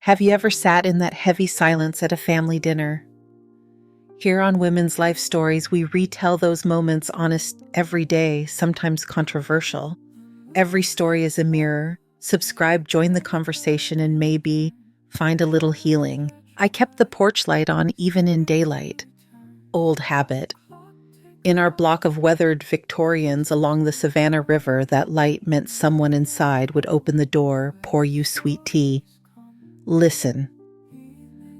Have you ever sat in that heavy silence at a family dinner? Here on Women's Life Stories, we retell those moments honest every day, sometimes controversial. Every story is a mirror. Subscribe, join the conversation, and maybe find a little healing. I kept the porch light on even in daylight. Old habit. In our block of weathered Victorians along the Savannah River, that light meant someone inside would open the door, pour you sweet tea. Listen.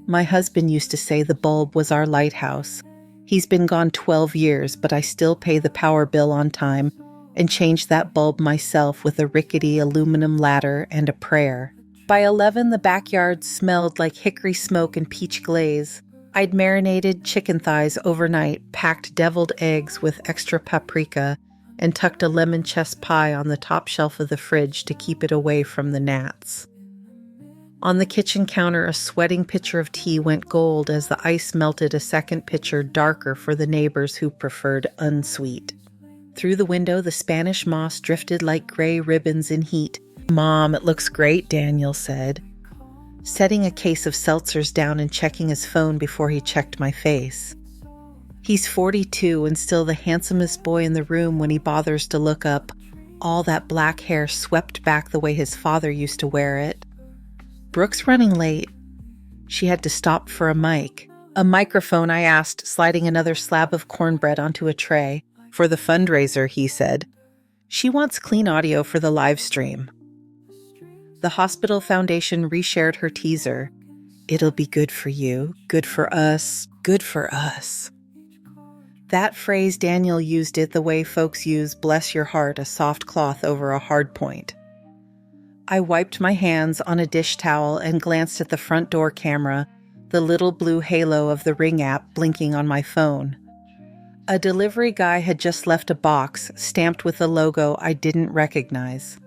My husband used to say the bulb was our lighthouse. He's been gone 12 years, but I still pay the power bill on time and change that bulb myself with a rickety aluminum ladder and a prayer. By 11, the backyard smelled like hickory smoke and peach glaze. I'd marinated chicken thighs overnight, packed deviled eggs with extra paprika, and tucked a lemon chess pie on the top shelf of the fridge to keep it away from the gnats. On the kitchen counter, a sweating pitcher of tea went gold as the ice melted a second pitcher darker for the neighbors who preferred unsweet. Through the window, the Spanish moss drifted like gray ribbons in heat. "Mom, it looks great," Daniel said, setting a case of seltzers down and checking his phone before he checked my face. He's 42 and still the handsomest boy in the room when he bothers to look up, all that black hair swept back the way his father used to wear it. "Brooke's running late." She had to stop for a mic. "A microphone," I asked, sliding another slab of cornbread onto a tray. "For the fundraiser," he said. "She wants clean audio for the live stream." The hospital foundation reshared her teaser. "It'll be good for you, good for us, good for us." That phrase, Daniel used it the way folks use "bless your heart," a soft cloth over a hard point. I wiped my hands on a dish towel and glanced at the front door camera, the little blue halo of the Ring app blinking on my phone. A delivery guy had just left a box stamped with a logo I didn't recognize.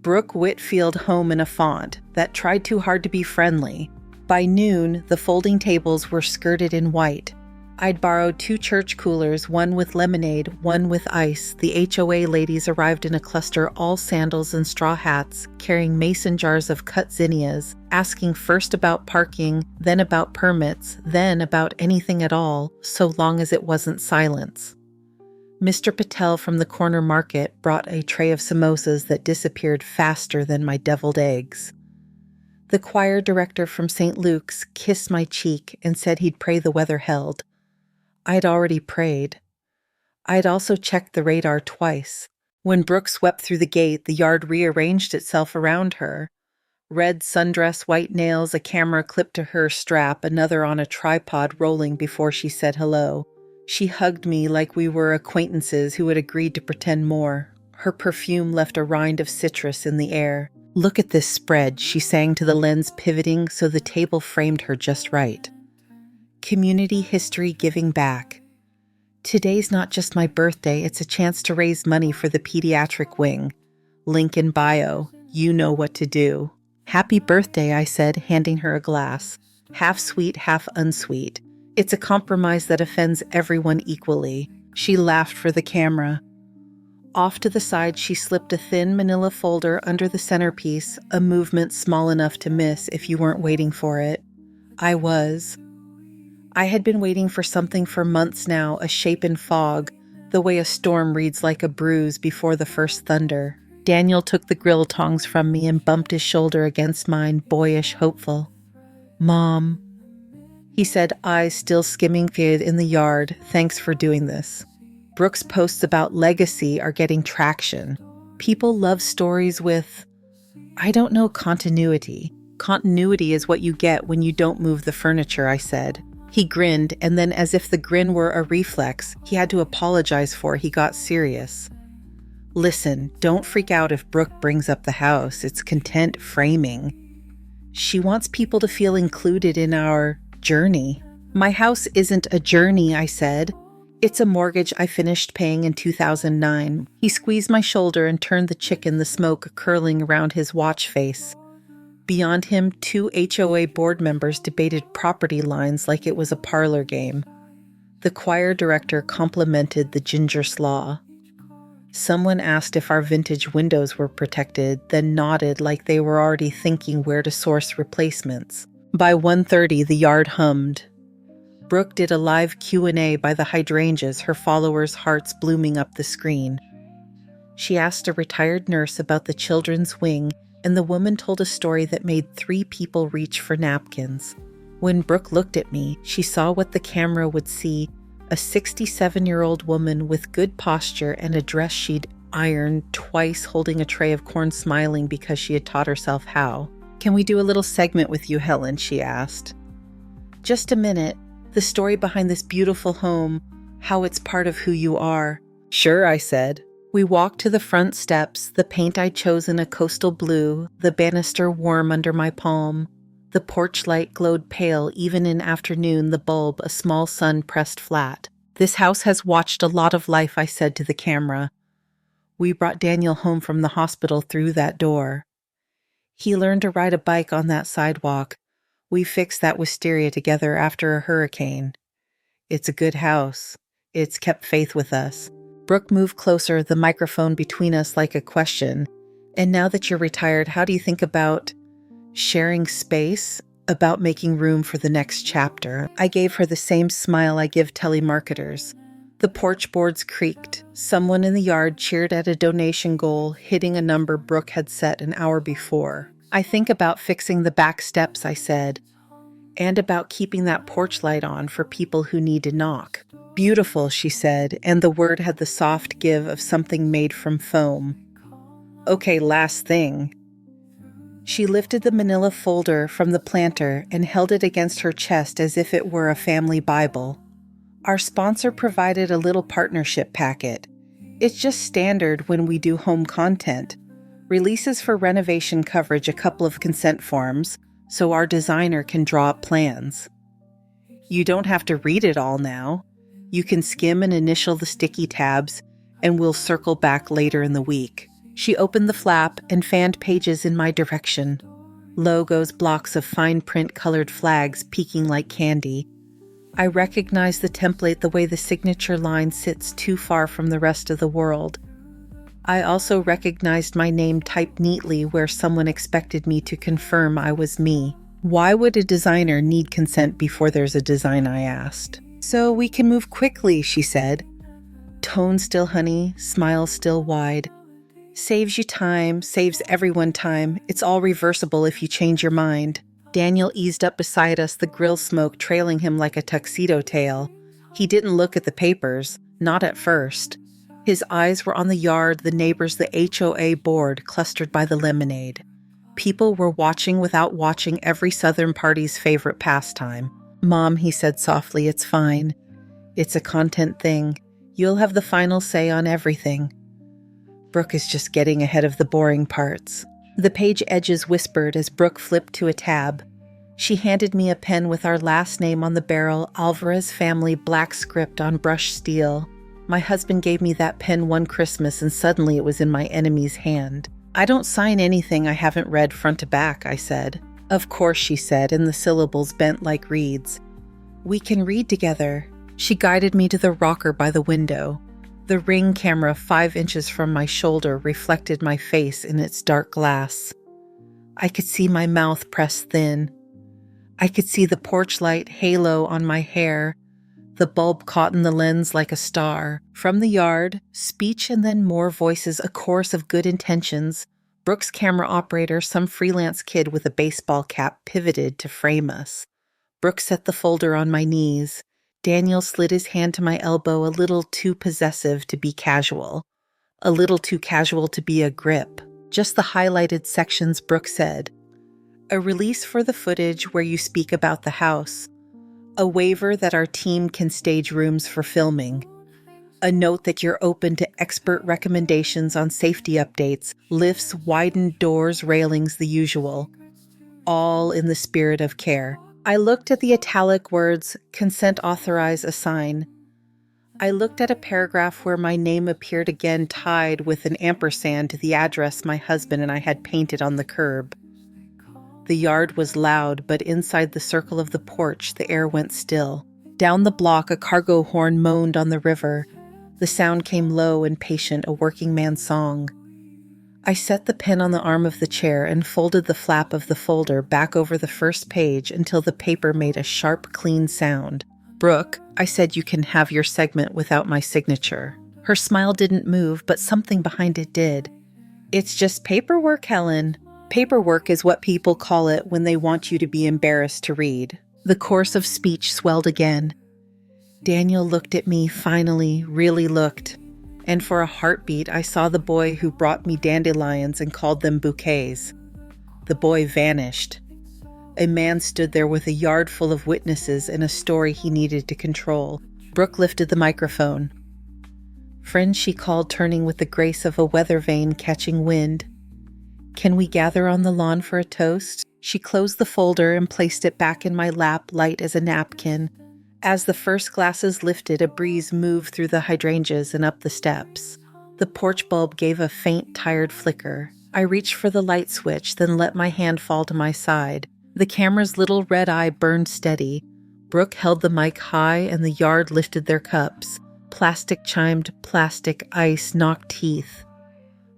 Brooke Whitfield Home in a font that tried too hard to be friendly. By noon, the folding tables were skirted in white. I'd borrowed 2 church coolers, one with lemonade, one with ice. The HOA ladies arrived in a cluster, all sandals and straw hats, carrying mason jars of cut zinnias, asking first about parking, then about permits, then about anything at all, so long as it wasn't silence. Mr. Patel from the corner market brought a tray of samosas that disappeared faster than my deviled eggs. The choir director from St. Luke's kissed my cheek and said he'd pray the weather held. I'd already prayed. I'd also checked the radar twice. When Brooke swept through the gate, the yard rearranged itself around her. Red sundress, white nails, a camera clipped to her strap, another on a tripod rolling before she said hello. She hugged me like we were acquaintances who had agreed to pretend more. Her perfume left a rind of citrus in the air. "Look at this spread," she sang to the lens pivoting so the table framed her just right. Community history giving back. Today's not just my birthday, it's a chance to raise money for the pediatric wing. Link in bio. You know what to do. "Happy birthday," I said, handing her a glass. Half sweet, half unsweet. It's a compromise that offends everyone equally. She laughed for the camera. Off to the side, she slipped a thin manila folder under the centerpiece, a movement small enough to miss if you weren't waiting for it. I was. I had been waiting for something for months now, a shape in fog, the way a storm reads like a bruise before the first thunder. Daniel took the grill tongs from me and bumped his shoulder against mine, boyish, hopeful. "Mom," he said, eyes still skimming feed in the yard, "thanks for doing this." Brooke's posts about legacy are getting traction. People love stories with, I don't know, continuity. Continuity is what you get when you don't move the furniture, I said. He grinned, and then as if the grin were a reflex he had to apologize for, he got serious. "Listen, don't freak out if Brooke brings up the house. It's content framing. She wants people to feel included in our journey." "My house isn't a journey," I said. "It's a mortgage I finished paying in 2009. He squeezed my shoulder and turned the chicken, the smoke curling around his watch face. Beyond him, 2 HOA board members debated property lines like it was a parlor game. The choir director complimented the ginger slaw. Someone asked if our vintage windows were protected, then nodded like they were already thinking where to source replacements. By 1:30, the yard hummed. Brooke did a live Q&A by the hydrangeas, her followers' hearts blooming up the screen. She asked a retired nurse about the children's wing, and the woman told a story that made 3 people reach for napkins. When Brooke looked at me, she saw what the camera would see, a 67-year-old woman with good posture and a dress she'd ironed twice, holding a tray of corn, smiling because she had taught herself how. "Can we do a little segment with you, Helen?" she asked. "Just a minute. The story behind this beautiful home, how it's part of who you are." "Sure," I said. We walked to the front steps, the paint I'd chosen a coastal blue, the banister warm under my palm. The porch light glowed pale even in afternoon, the bulb a small sun pressed flat. "This house has watched a lot of life," I said to the camera. "We brought Daniel home from the hospital through that door. He learned to ride a bike on that sidewalk. We fixed that wisteria together after a hurricane. It's a good house. It's kept faith with us." Brooke moved closer, the microphone between us like a question. "And now that you're retired, how do you think about sharing space, about making room for the next chapter?" I gave her the same smile I give telemarketers. The porch boards creaked. Someone in the yard cheered at a donation goal, hitting a number Brooke had set an hour before. "I think about fixing the back steps," I said, "and about keeping that porch light on for people who need to knock." "Beautiful," she said, and the word had the soft give of something made from foam. "Okay, last thing." She lifted the manila folder from the planter and held it against her chest as if it were a family Bible. "Our sponsor provided a little partnership packet. It's just standard when we do home content. Releases for renovation coverage, a couple of consent forms, so our designer can draw up plans. You don't have to read it all now. You can skim and initial the sticky tabs, and we'll circle back later in the week." She opened the flap and fanned pages in my direction. Logos, blocks of fine print colored flags peeking like candy. I recognized the template the way the signature line sits too far from the rest of the world. I also recognized my name typed neatly where someone expected me to confirm I was me. "Why would a designer need consent before there's a design?" I asked. "So we can move quickly," she said. Tone still honey, smile still wide. "Saves you time, saves everyone time. It's all reversible if you change your mind." Daniel eased up beside us, the grill smoke trailing him like a tuxedo tail. He didn't look at the papers, not at first. His eyes were on the yard, the neighbors, the HOA board clustered by the lemonade. People were watching without watching every Southern party's favorite pastime. "Mom," he said softly, "it's fine. It's a content thing. You'll have the final say on everything. Brooke is just getting ahead of the boring parts." The page edges whispered as Brooke flipped to a tab. She handed me a pen with our last name on the barrel, Alvarez family, black script on brushed steel. My husband gave me that pen one Christmas and suddenly it was in my enemy's hand. "I don't sign anything I haven't read front to back," I said. "Of course," she said, and the syllables bent like reeds. "We can read together." She guided me to the rocker by the window. The Ring camera 5 inches from my shoulder reflected my face in its dark glass. I could see my mouth pressed thin. I could see the porch light halo on my hair. The bulb caught in the lens like a star. From the yard, speech and then more voices, a chorus of good intentions. Brooke's camera operator, some freelance kid with a baseball cap, pivoted to frame us. Brooke set the folder on my knees. Daniel slid his hand to my elbow, a little too possessive to be casual. A little too casual to be a grip. Just the highlighted sections, Brooke said. "A release for the footage where you speak about the house. A waiver that our team can stage rooms for filming. A note that you're open to expert recommendations on safety updates, lifts, widened doors, railings, the usual. All in the spirit of care." I looked at the italic words, consent authorize assign. I looked at a paragraph where my name appeared again tied with an ampersand to the address my husband and I had painted on the curb. The yard was loud, but inside the circle of the porch, the air went still. Down the block, a cargo horn moaned on the river. The sound came low and patient, a working man's song. I set the pen on the arm of the chair and folded the flap of the folder back over the first page until the paper made a sharp, clean sound. "Brooke," I said, "you can have your segment without my signature." Her smile didn't move, but something behind it did. "It's just paperwork, Helen." Paperwork is what people call it when they want you to be embarrassed to read. The course of speech swelled again. Daniel looked at me, finally, really looked. And for a heartbeat, I saw the boy who brought me dandelions and called them bouquets. The boy vanished. A man stood there with a yard full of witnesses and a story he needed to control. Brooke lifted the microphone. "Friends," she called, turning with the grace of a weather vane catching wind. "Can we gather on the lawn for a toast?" She closed the folder and placed it back in my lap, light as a napkin. As the first glasses lifted, a breeze moved through the hydrangeas and up the steps. The porch bulb gave a faint, tired flicker. I reached for the light switch, then let my hand fall to my side. The camera's little red eye burned steady. Brooke held the mic high and the yard lifted their cups. Plastic chimed, plastic, ice knocked teeth.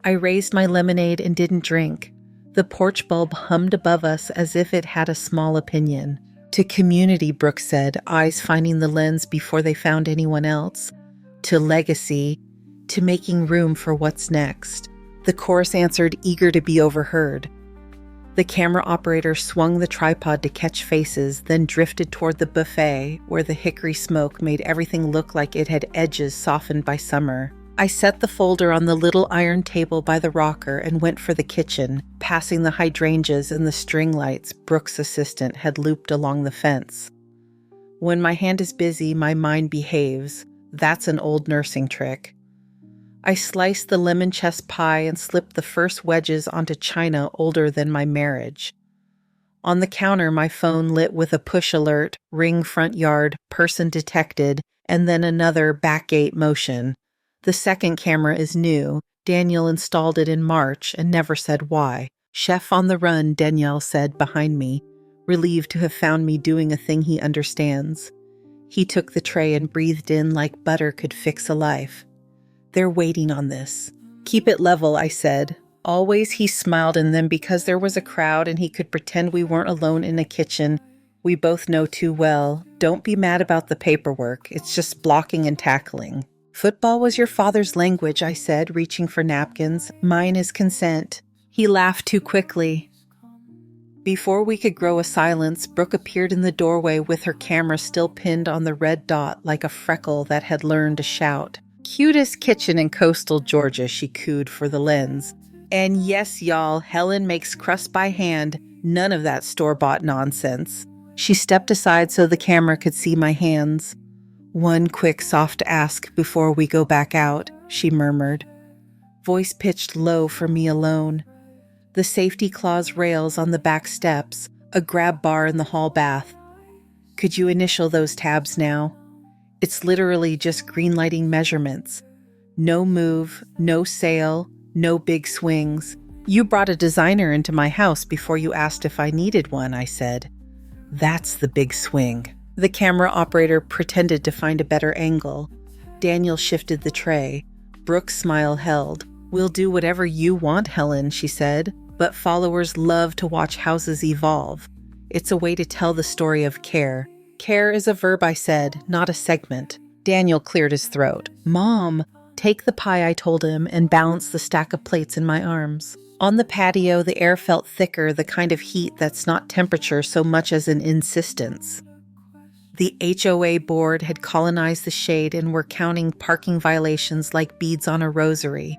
I raised my lemonade and didn't drink. The porch bulb hummed above us as if it had a small opinion. "To community," Brooke said, eyes finding the lens before they found anyone else. "To legacy. To making room for what's next." The chorus answered, eager to be overheard. The camera operator swung the tripod to catch faces, then drifted toward the buffet, where the hickory smoke made everything look like it had edges softened by summer. I set the folder on the little iron table by the rocker and went for the kitchen, passing the hydrangeas and the string lights Brooke's assistant had looped along the fence. When my hand is busy, my mind behaves. That's an old nursing trick. I sliced the lemon chess pie and slipped the first wedges onto china older than my marriage. On the counter, my phone lit with a push alert, ring front yard, person detected, and then another back gate motion. The second camera is new. Daniel installed it in March and never said why. "Chef on the run," Danielle said behind me, relieved to have found me doing a thing he understands. He took the tray and breathed in like butter could fix a life. "They're waiting on this." "Keep it level," I said. Always he smiled, and then because there was a crowd and he could pretend we weren't alone in a kitchen, we both know too well. "Don't be mad about the paperwork. It's just blocking and tackling." "Football was your father's language," I said, reaching for napkins. "Mine is consent." He laughed too quickly. Before we could grow a silence, Brooke appeared in the doorway with her camera still pinned on the red dot like a freckle that had learned to shout. "Cutest kitchen in coastal Georgia," she cooed for the lens. "And yes, y'all, Helen makes crust by hand. None of that store-bought nonsense." She stepped aside so the camera could see my hands. "One quick soft ask before we go back out," she murmured. Voice pitched low for me alone. The safety clause rails on the back steps, a grab bar in the hall bath. "Could you initial those tabs now?" It's literally just green-lighting measurements. No move, no sale, no big swings. "You brought a designer into my house before you asked if I needed one," I said. "That's the big swing." The camera operator pretended to find a better angle. Daniel shifted the tray. Brooke's smile held. "We'll do whatever you want, Helen," she said, "but followers love to watch houses evolve. It's a way to tell the story of care." "Care is a verb," I said, "not a segment." Daniel cleared his throat. "Mom, take the pie," I told him, and balanced the stack of plates in my arms. On the patio, the air felt thicker, the kind of heat that's not temperature so much as an insistence. The HOA board had colonized the shade and were counting parking violations like beads on a rosary.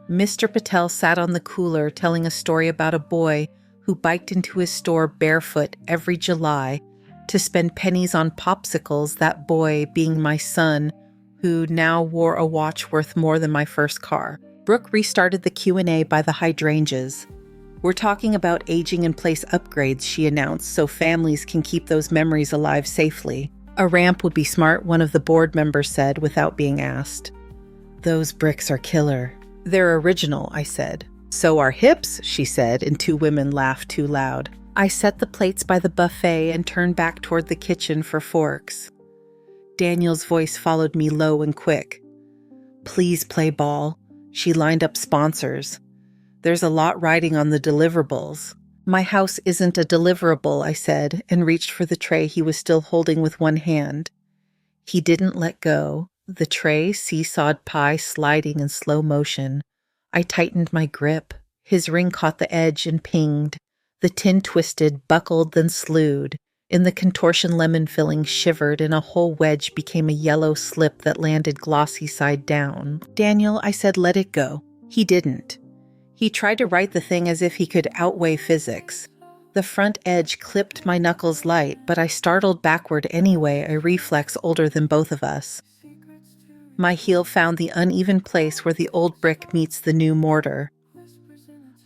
Mr. Patel sat on the cooler telling a story about a boy who biked into his store barefoot every July to spend pennies on popsicles, that boy being my son, who now wore a watch worth more than my first car. Brooke restarted the Q&A by the hydrangeas. "We're talking about aging in place upgrades," she announced, "so families can keep those memories alive safely." "A ramp would be smart," one of the board members said without being asked. "Those bricks are killer." "They're original," I said. "So are hips," she said, and two women laughed too loud. I set the plates by the buffet and turned back toward the kitchen for forks. Daniel's voice followed me low and quick. Please play ball. She lined up sponsors. There's a lot riding on the deliverables. My house isn't a deliverable, I said, and reached for the tray he was still holding with one hand. He didn't let go, the tray seesawed pie sliding in slow motion. I tightened my grip. His ring caught the edge and pinged. The tin twisted, buckled, then slewed. In the contortion, lemon filling shivered, and a whole wedge became a yellow slip that landed glossy side down. Daniel, I said, let it go. He didn't. He tried to right the thing as if he could outweigh physics. The front edge clipped my knuckles light, but I startled backward anyway, a reflex older than both of us. My heel found the uneven place where the old brick meets the new mortar.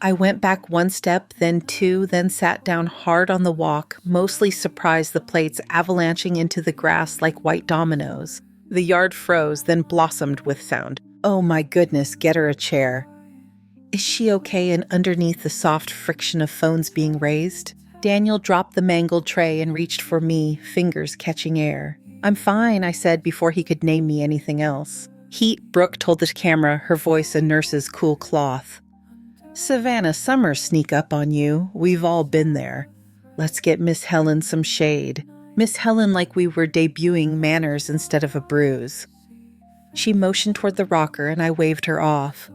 I went back one step, then two, then sat down hard on the walk, mostly surprised the plates avalanching into the grass like white dominoes. The yard froze, then blossomed with sound. Oh my goodness, get her a chair. Is she okay? And underneath the soft friction of phones being raised, Daniel dropped the mangled tray and reached for me, fingers catching air. I'm fine, I said before he could name me anything else. Heat, Brooke told the camera, her voice a nurse's cool cloth. Savannah, summers sneak up on you. We've all been there. Let's get Miss Helen some shade. Miss Helen like we were debuting manners instead of a bruise. She motioned toward the rocker and I waved her off.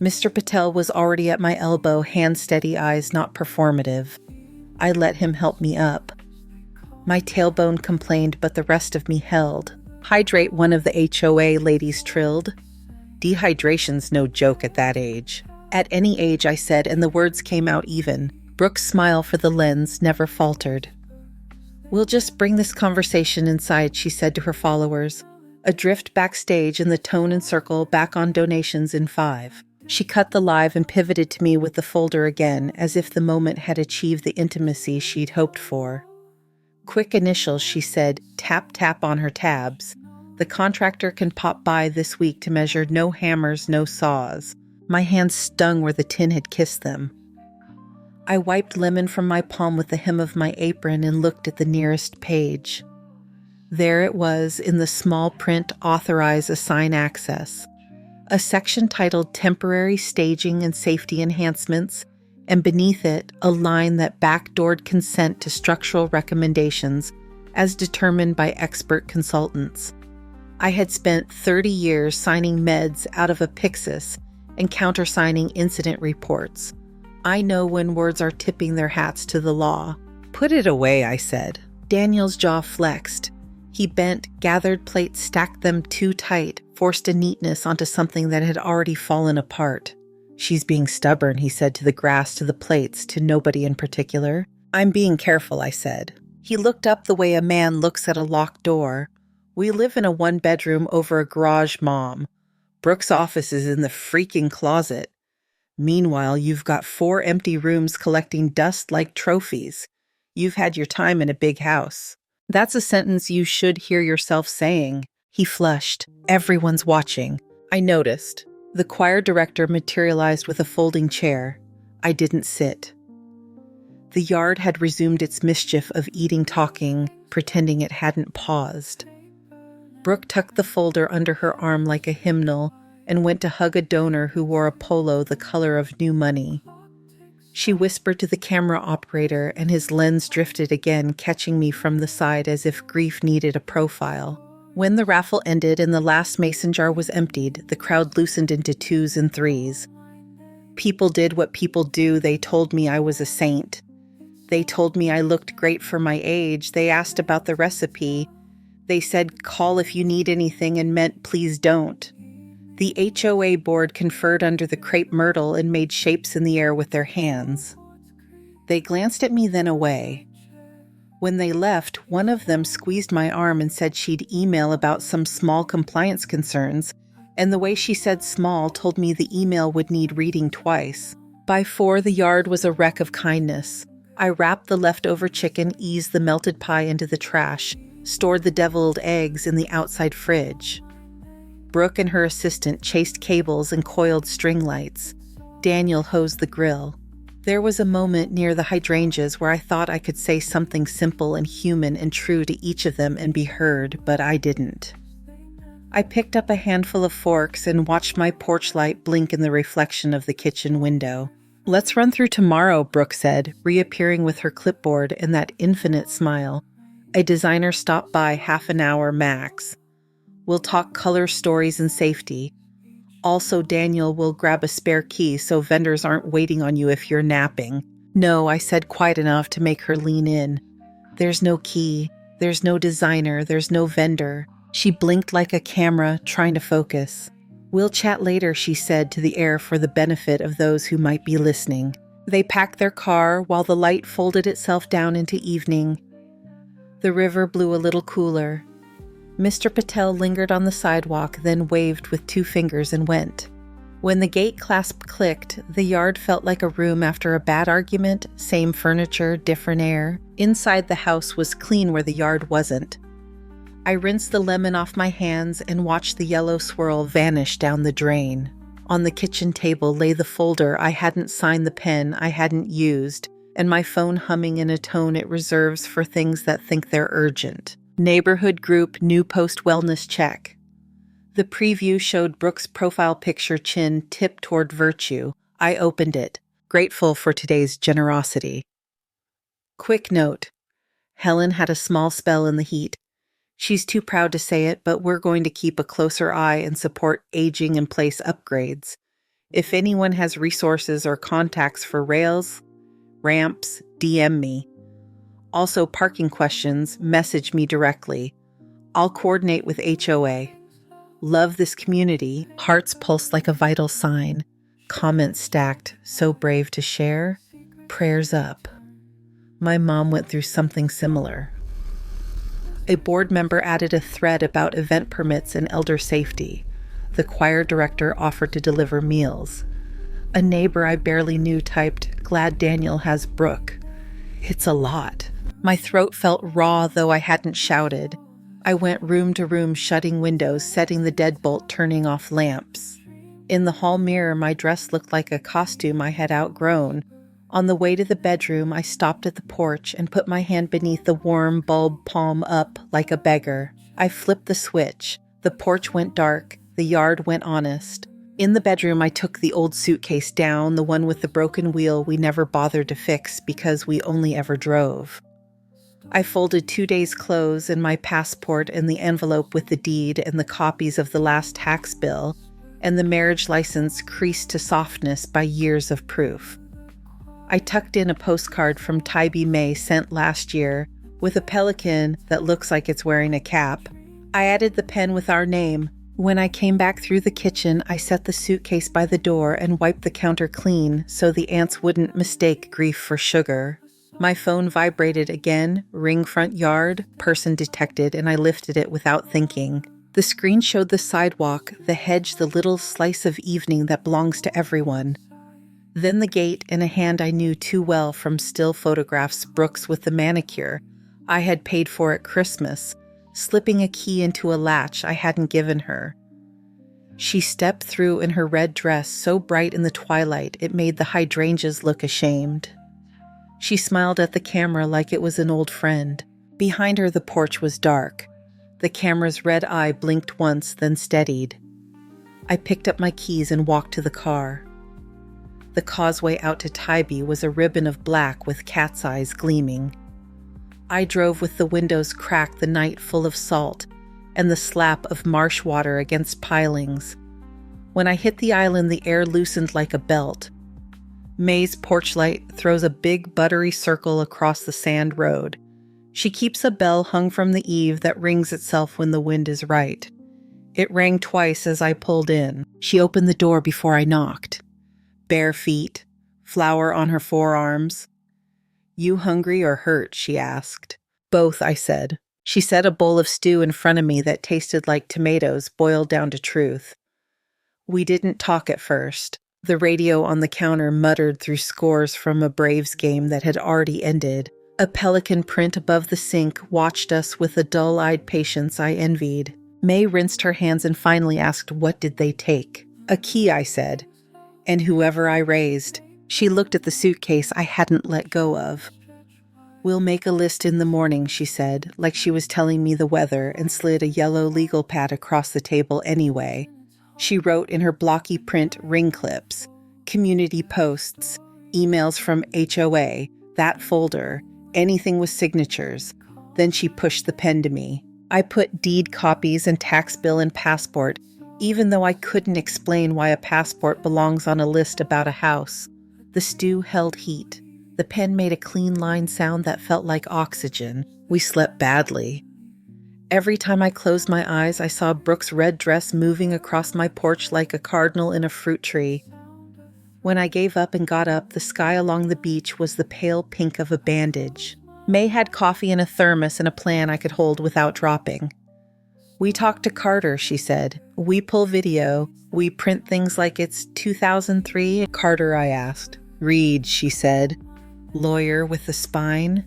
Mr. Patel was already at my elbow, hand steady, eyes not performative. I let him help me up. My tailbone complained, but the rest of me held. Hydrate, one of the HOA ladies trilled. Dehydration's no joke at that age. At any age, I said, and the words came out even. Brooke's smile for the lens never faltered. We'll just bring this conversation inside, she said to her followers. Adrift backstage and the tone and circle back on donations in 5. She cut the live and pivoted to me with the folder again, as if the moment had achieved the intimacy she'd hoped for. Quick initials, she said, tap tap on her tabs. The contractor can pop by this week to measure no hammers, no saws. My hands stung where the tin had kissed them. I wiped lemon from my palm with the hem of my apron and looked at the nearest page. There it was in the small print, authorize, assign access. A section titled Temporary Staging and Safety Enhancements, and beneath it, a line that backdoored consent to structural recommendations as determined by expert consultants. I had spent 30 years signing meds out of a Pyxis and countersigning incident reports. I know when words are tipping their hats to the law. Put it away, I said. Daniel's jaw flexed. He bent, gathered plates, stacked them too tight, forced a neatness onto something that had already fallen apart. She's being stubborn, he said, to the grass, to the plates, to nobody in particular. I'm being careful, I said. He looked up the way a man looks at a locked door. We live in a one-bedroom over a garage, Mom. Brooke's office is in the freaking closet. Meanwhile, you've got 4 empty rooms collecting dust like trophies. You've had your time in a big house. That's a sentence you should hear yourself saying. He flushed. Everyone's watching. I noticed. The choir director materialized with a folding chair. I didn't sit. The yard had resumed its mischief of eating, talking, pretending it hadn't paused. Brooke tucked the folder under her arm like a hymnal and went to hug a donor who wore a polo the color of new money. She whispered to the camera operator, and his lens drifted again, catching me from the side as if grief needed a profile. When the raffle ended and the last mason jar was emptied, the crowd loosened into 2s and 3s. People did what people do. They told me I was a saint. They told me I looked great for my age. They asked about the recipe. They said, call if you need anything, and meant please don't. The HOA board conferred under the crepe myrtle and made shapes in the air with their hands. They glanced at me, then away. When they left, one of them squeezed my arm and said she'd email about some small compliance concerns, and the way she said small told me the email would need reading twice. By 4, the yard was a wreck of kindness. I wrapped the leftover chicken, eased the melted pie into the trash, stored the deviled eggs in the outside fridge. Brooke and her assistant chased cables and coiled string lights. Daniel hosed the grill. There was a moment near the hydrangeas where I thought I could say something simple and human and true to each of them and be heard, but I didn't. I picked up a handful of forks and watched my porch light blink in the reflection of the kitchen window. "Let's run through tomorrow," Brooke said, reappearing with her clipboard and that infinite smile. "A designer stopped by half an hour max. We'll talk color, stories, and safety. Also, Daniel will grab a spare key so vendors aren't waiting on you if you're napping." "No," I said, quiet enough to make her lean in. "There's no key. There's no designer. There's no vendor." She blinked like a camera, trying to focus. "We'll chat later," she said to the air for the benefit of those who might be listening. They packed their car while the light folded itself down into evening. The river blew a little cooler. Mr. Patel lingered on the sidewalk, then waved with 2 fingers and went. When the gate clasp clicked, the yard felt like a room after a bad argument, same furniture, different air. Inside the house was clean where the yard wasn't. I rinsed the lemon off my hands and watched the yellow swirl vanish down the drain. On the kitchen table lay the folder I hadn't signed, the pen I hadn't used, and my phone humming in a tone it reserves for things that think they're urgent. Neighborhood group, new post, wellness check. The preview showed Brooke's profile picture, chin tipped toward virtue. I opened it, grateful for today's generosity. Quick note: Helen had a small spell in the heat. She's too proud to say it, but we're going to keep a closer eye and support aging in place upgrades. If anyone has resources or contacts for rails, ramps, DM me. Also, parking questions, message me directly. I'll coordinate with HOA. Love this community. Hearts pulsed like a vital sign. Comments stacked, so brave to share. Prayers up. My mom went through something similar. A board member added a thread about event permits and elder safety. The choir director offered to deliver meals. A neighbor I barely knew typed, "Glad Daniel has Brooke." It's a lot. My throat felt raw, though I hadn't shouted. I went room to room, shutting windows, setting the deadbolt, turning off lamps. In the hall mirror, my dress looked like a costume I had outgrown. On the way to the bedroom, I stopped at the porch and put my hand beneath the warm bulb, palm up like a beggar. I flipped the switch. The porch went dark. The yard went honest. In the bedroom, I took the old suitcase down, the one with the broken wheel we never bothered to fix because we only ever drove. I folded 2 days' clothes and my passport and the envelope with the deed and the copies of the last tax bill, and the marriage license creased to softness by years of proof. I tucked in a postcard from Tybee May sent last year with a pelican that looks like it's wearing a cap. I added the pen with our name. When I came back through the kitchen, I set the suitcase by the door and wiped the counter clean so the ants wouldn't mistake grief for sugar. My phone vibrated again, ring front yard, person detected, and I lifted it without thinking. The screen showed the sidewalk, the hedge, the little slice of evening that belongs to everyone. Then the gate and a hand I knew too well from still photographs, Brooks with the manicure I had paid for at Christmas, slipping a key into a latch I hadn't given her. She stepped through in her red dress, so bright in the twilight it made the hydrangeas look ashamed. She smiled at the camera like it was an old friend. Behind her, the porch was dark. The camera's red eye blinked once, then steadied. I picked up my keys and walked to the car. The causeway out to Tybee was a ribbon of black with cat's eyes gleaming. I drove with the windows cracked, the night full of salt, and the slap of marsh water against pilings. When I hit the island, the air loosened like a belt. May's porch light throws a big buttery circle across the sand road. She keeps a bell hung from the eave that rings itself when the wind is right. It rang twice as I pulled in. She opened the door before I knocked. Bare feet, flour on her forearms. "You hungry or hurt?" she asked. "Both," I said. She set a bowl of stew in front of me that tasted like tomatoes boiled down to truth. We didn't talk at first. The radio on the counter muttered through scores from a Braves game that had already ended. A pelican print above the sink watched us with a dull-eyed patience I envied. May rinsed her hands and finally asked, "What did they take?" "A key," I said. "And whoever I raised." She looked at the suitcase I hadn't let go of. We'll make a list in the morning, she said, like she was telling me the weather, and slid a yellow legal pad across the table anyway. She wrote in her blocky print ring clips, community posts, emails from HOA, that folder, anything with signatures. Then she pushed the pen to me. I put deed copies and tax bill and passport, even though I couldn't explain why a passport belongs on a list about a house. The stew held heat. The pen made a clean line sound that felt like oxygen. We slept badly. Every time I closed my eyes, I saw Brooke's red dress moving across my porch like a cardinal in a fruit tree. When I gave up and got up, the sky along the beach was the pale pink of a bandage. May had coffee in a thermos and a plan I could hold without dropping. We talked to Carter, she said. We pull video. We print things like it's 2003. Carter, I asked. Reed, she said. Lawyer with the spine.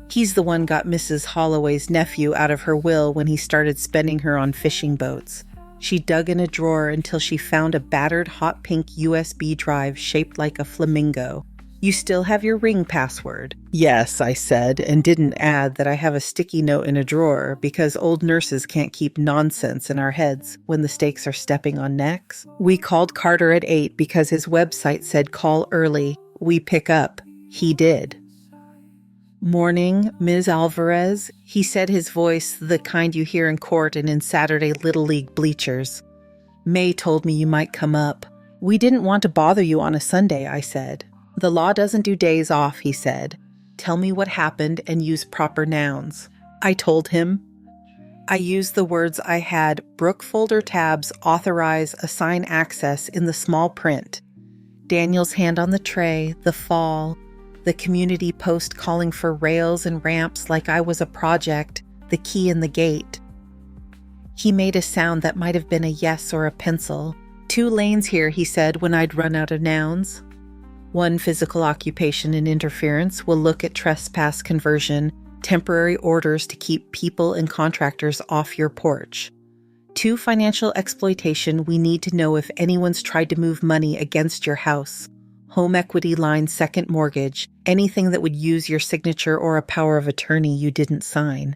He's the one got Mrs. Holloway's nephew out of her will when he started spending her on fishing boats. She dug in a drawer until she found a battered hot pink USB drive shaped like a flamingo. You still have your ring password? Yes, I said, and didn't add that I have a sticky note in a drawer because old nurses can't keep nonsense in our heads when the stakes are stepping on necks. We called Carter at 8 because his website said call early. We pick up. He did. Morning, Ms. Alvarez, he said, his voice the kind you hear in court and in Saturday Little League bleachers. May told me you might come up. We didn't want to bother you on a Sunday, I said. The law doesn't do days off, he said. Tell me what happened and use proper nouns. I told him. I used the words I had, Brooke folder tabs, authorize, assign access in the small print. Daniel's hand on the tray, the fall, the community post calling for rails and ramps like I was a project, the key in the gate. He made a sound that might have been a yes or a pencil. 2 lanes here, he said when I'd run out of nouns. 1 physical occupation and interference will look at trespass conversion, temporary orders to keep people and contractors off your porch. 2 financial exploitation, we need to know if anyone's tried to move money against your house. Home equity line, second mortgage, anything that would use your signature or a power of attorney you didn't sign.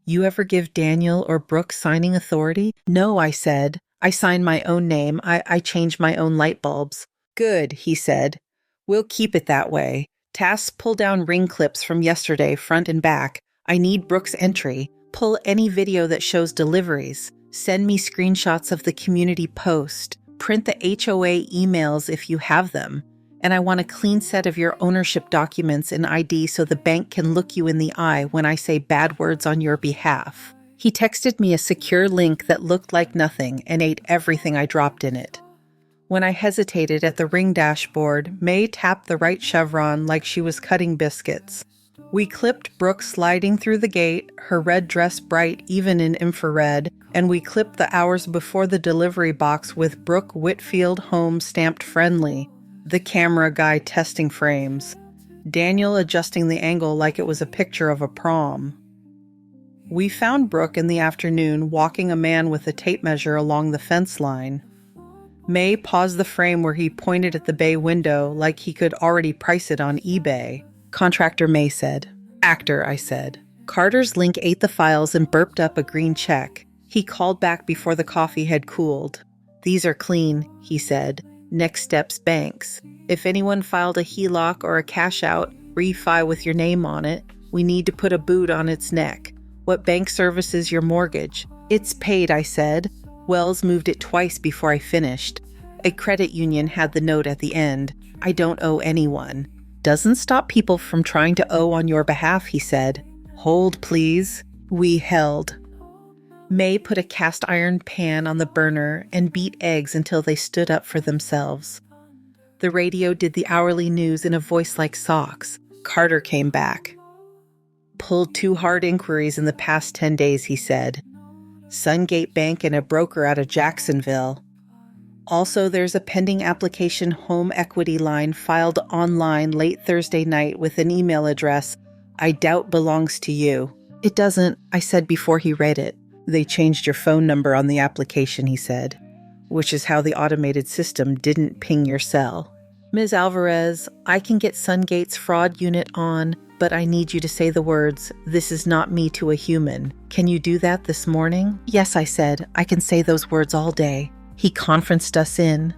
You ever give Daniel or Brooke signing authority? No, I said. I signed my own name. I changed my own light bulbs. Good, he said. We'll keep it that way. Tasks pull down ring clips from yesterday, front and back. I need Brooke's entry. Pull any video that shows deliveries. Send me screenshots of the community post. Print the HOA emails if you have them. And I want a clean set of your ownership documents and ID so the bank can look you in the eye when I say bad words on your behalf. He texted me a secure link that looked like nothing and ate everything I dropped in it. When I hesitated at the ring dashboard, May tapped the right chevron like she was cutting biscuits. We clipped Brooke sliding through the gate, her red dress bright even in infrared, and we clipped the hours before the delivery box with Brooke Whitfield home stamped friendly, the camera guy testing frames, Daniel adjusting the angle like it was a picture of a prom. We found Brooke in the afternoon walking a man with a tape measure along the fence line. May paused the frame where he pointed at the bay window like he could already price it on eBay. Contractor, May said. Actor, I said. Carter's link ate the files and burped up a green check. He called back before the coffee had cooled. These are clean, he said. Next steps, banks. If anyone filed a HELOC or a cash out, refi with your name on it, we need to put a boot on its neck. What bank services your mortgage? It's paid, I said. Wells moved it twice before I finished. A credit union had the note at the end. I don't owe anyone. Doesn't stop people from trying to owe on your behalf, he said. Hold, please. We held. May put a cast iron pan on the burner and beat eggs until they stood up for themselves. The radio did the hourly news in a voice like socks. Carter came back. Pulled 2 hard inquiries in the past 10 days, he said. Sungate Bank and a broker out of Jacksonville. Also, there's a pending application home equity line filed online late Thursday night with an email address I doubt belongs to you. It doesn't, I said before he read it. They changed your phone number on the application, he said, which is how the automated system didn't ping your cell. Ms. Alvarez, I can get Sungate's fraud unit on, but I need you to say the words, 'This is not me,' to a human. Can you do that this morning?" "Yes," I said. "I can say those words all day." He conferenced us in.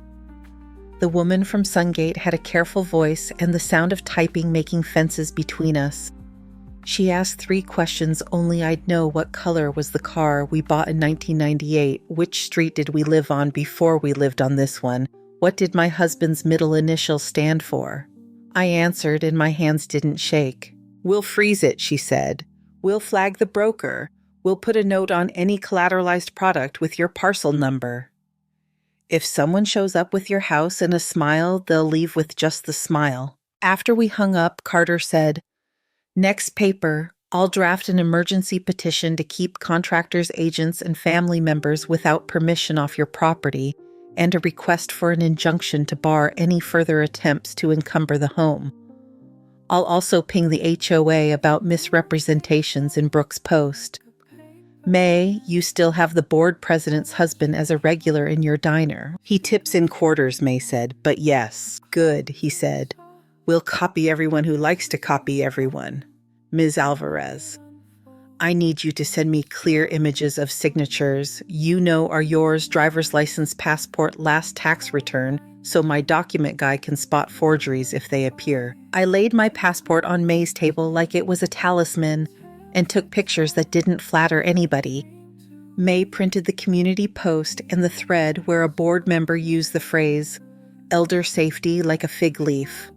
The woman from Sungate had a careful voice and the sound of typing making fences between us. She asked 3 questions only I'd know: what color was the car we bought in 1998? Which street did we live on before we lived on this one? What did my husband's middle initial stand for? I answered and my hands didn't shake. "We'll freeze it," she said. "We'll flag the broker. We'll put a note on any collateralized product with your parcel number. If someone shows up with your house and a smile, they'll leave with just the smile." After we hung up, Carter said, "Next paper, I'll draft an emergency petition to keep contractors, agents, and family members without permission off your property, and a request for an injunction to bar any further attempts to encumber the home. I'll also ping the HOA about misrepresentations in Brooks Post. May, you still have the board president's husband as a regular in your diner. He tips in quarters," May said. "But yes." "Good," he said. "We'll copy everyone who likes to copy everyone. Ms. Alvarez, I need you to send me clear images of signatures you know are yours, driver's license, passport, last tax return, so my document guy can spot forgeries if they appear." I laid my passport on May's table like it was a talisman and took pictures that didn't flatter anybody. May printed the community post and the thread where a board member used the phrase, "elder safety like a fig leaf."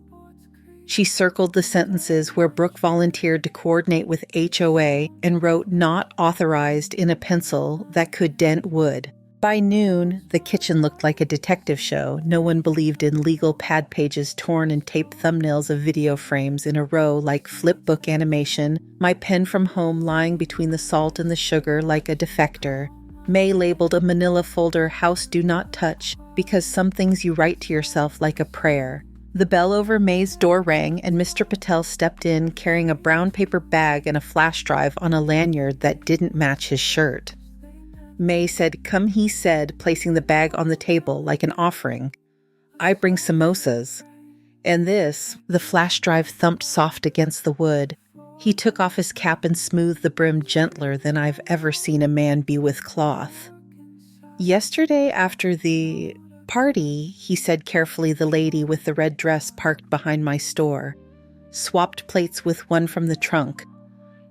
She circled the sentences where Brooke volunteered to coordinate with HOA and wrote "not authorized" in a pencil that could dent wood. By noon, the kitchen looked like a detective show. No one believed in legal pad pages torn and taped thumbnails of video frames in a row like flipbook animation, my pen from home lying between the salt and the sugar like a defector. May labeled a manila folder "House Do Not Touch" because some things you write to yourself like a prayer. The bell over May's door rang and Mr. Patel stepped in carrying a brown paper bag and a flash drive on a lanyard that didn't match his shirt. May said, "Come," he said, placing the bag on the table like an offering. "I bring samosas." And this, the flash drive thumped soft against the wood. He took off his cap and smoothed the brim gentler than I've ever seen a man be with cloth. "Yesterday after the party," he said carefully, the lady with the red dress parked behind my store. Swapped plates with one from the trunk.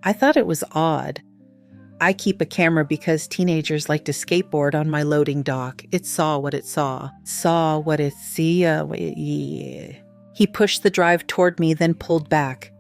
I thought it was odd. I keep a camera because teenagers like to skateboard on my loading dock. It saw what it saw. Saw what it see. He pushed the drive toward me, then pulled back.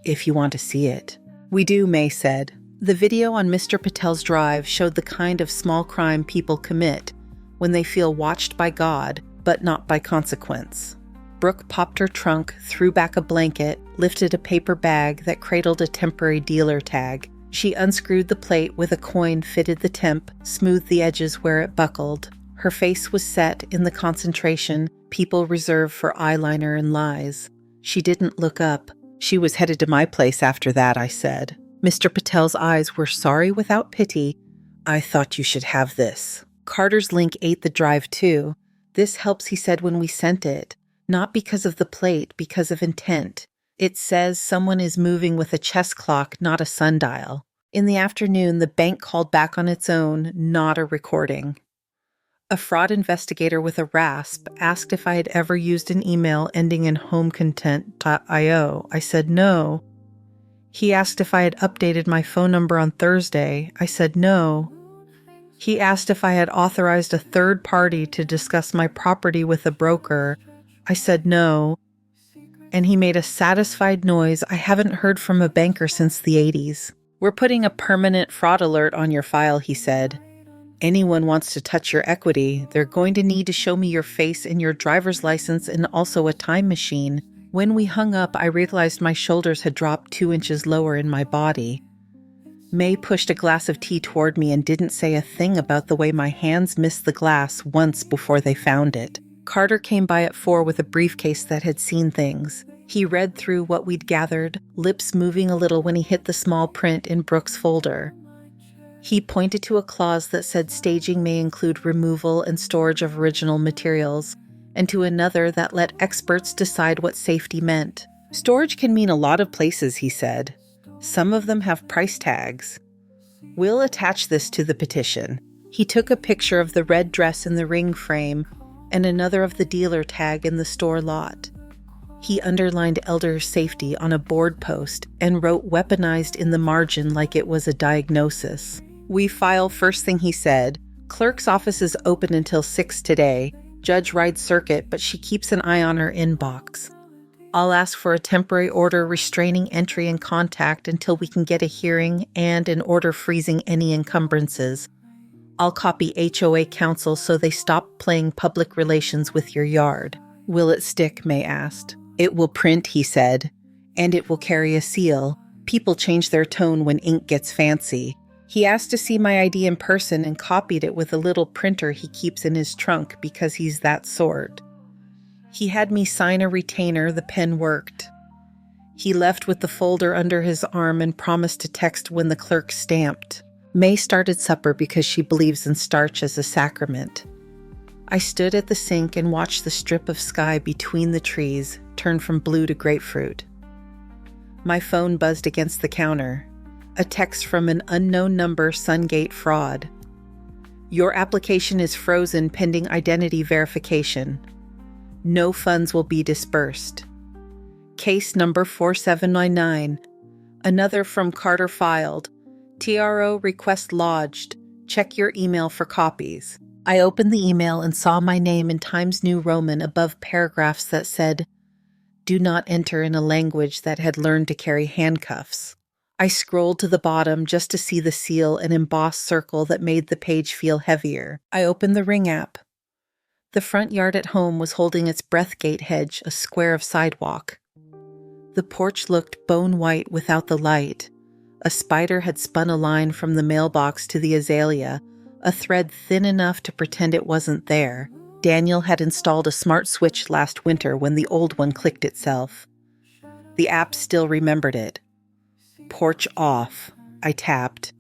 "If you want to see it." "We do," May said. The video on Mr. Patel's drive showed the kind of small crime people commit when they feel watched by God, but not by consequence. Brooke popped her trunk, threw back a blanket, lifted a paper bag that cradled a temporary dealer tag. She unscrewed the plate with a coin, fitted the temp, smoothed the edges where it buckled. Her face was set in the concentration people reserve for eyeliner and lies. She didn't look up. "She was headed to my place after that," I said. Mr. Patel's eyes were sorry without pity. "I thought you should have this." Carter's link ate the drive too. "This helps," he said when we sent it. "Not because of the plate, because of intent. It says someone is moving with a chess clock, not a sundial." In the afternoon, the bank called back on its own, not a recording. A fraud investigator with a rasp asked if I had ever used an email ending in homecontent.io. I said no. He asked if I had updated my phone number on Thursday. I said no. He asked if I had authorized a third party to discuss my property with a broker. I said no. And he made a satisfied noise. I haven't heard from a banker since the 80s. "We're putting a permanent fraud alert on your file," he said. "Anyone wants to touch your equity, they're going to need to show me your face and your driver's license and also a time machine." When we hung up, I realized my shoulders had dropped 2 inches lower in my body. May pushed a glass of tea toward me and didn't say a thing about the way my hands missed the glass once before they found it. Carter came by at 4 with a briefcase that had seen things. He read through what we'd gathered, lips moving a little when he hit the small print in Brooke's folder. He pointed to a clause that said staging may include removal and storage of original materials, and to another that let experts decide what safety meant. Storage can mean a lot of places, he said. Some of them have price tags. We'll attach this to the petition. He took a picture of the red dress in the ring frame and another of the dealer tag in the store lot. He underlined elder safety on a board post and wrote weaponized in the margin like it was a diagnosis. We file first thing, he said. Clerk's office is open until 6 today. Judge rides circuit, but she keeps an eye on her inbox. I'll ask for a temporary order restraining entry and contact until we can get a hearing and an order freezing any encumbrances. I'll copy HOA council so they stop playing public relations with your yard. Will it stick? May asked. It will print, he said, and it will carry a seal. People change their tone when ink gets fancy. He asked to see my ID in person and copied it with a little printer he keeps in his trunk because he's that sort. He had me sign a retainer. The pen worked. He left with the folder under his arm and promised to text when the clerk stamped. May started supper because she believes in starch as a sacrament. I stood at the sink and watched the strip of sky between the trees turn from blue to grapefruit. My phone buzzed against the counter. A text from an unknown number, Sungate fraud. Your application is frozen pending identity verification. No funds will be dispersed. Case number 4799. Another from Carter filed. TRO request lodged. Check your email for copies. I opened the email and saw my name in Times New Roman above paragraphs that said, "Do not enter in a language that had learned to carry handcuffs." I scrolled to the bottom just to see the seal and embossed circle that made the page feel heavier. I opened the Ring app. The front yard at home was holding its breathgate hedge, a square of sidewalk. The porch looked bone white without the light. A spider had spun a line from the mailbox to the azalea, a thread thin enough to pretend it wasn't there. Daniel had installed a smart switch last winter when the old one clicked itself. The app still remembered it. Porch off. I tapped.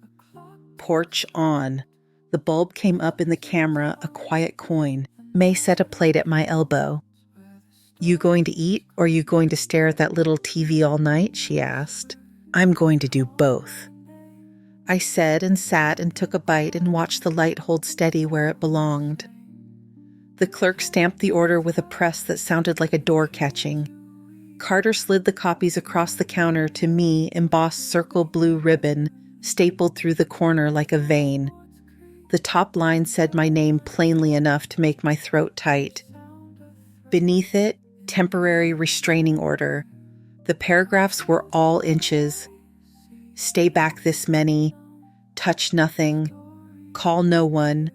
Porch on. The bulb came up in the camera, a quiet coin. May set a plate at my elbow. You going to eat, or you going to stare at that little TV all night? She asked. I'm going to do both. I said and sat and took a bite and watched the light hold steady where it belonged. The clerk stamped the order with a press that sounded like a door catching. Carter slid the copies across the counter to me, embossed circle blue ribbon, stapled through the corner like a vein. The top line said my name plainly enough to make my throat tight. Beneath it, temporary restraining order. The paragraphs were all inches. Stay back this many. Touch nothing. Call no one.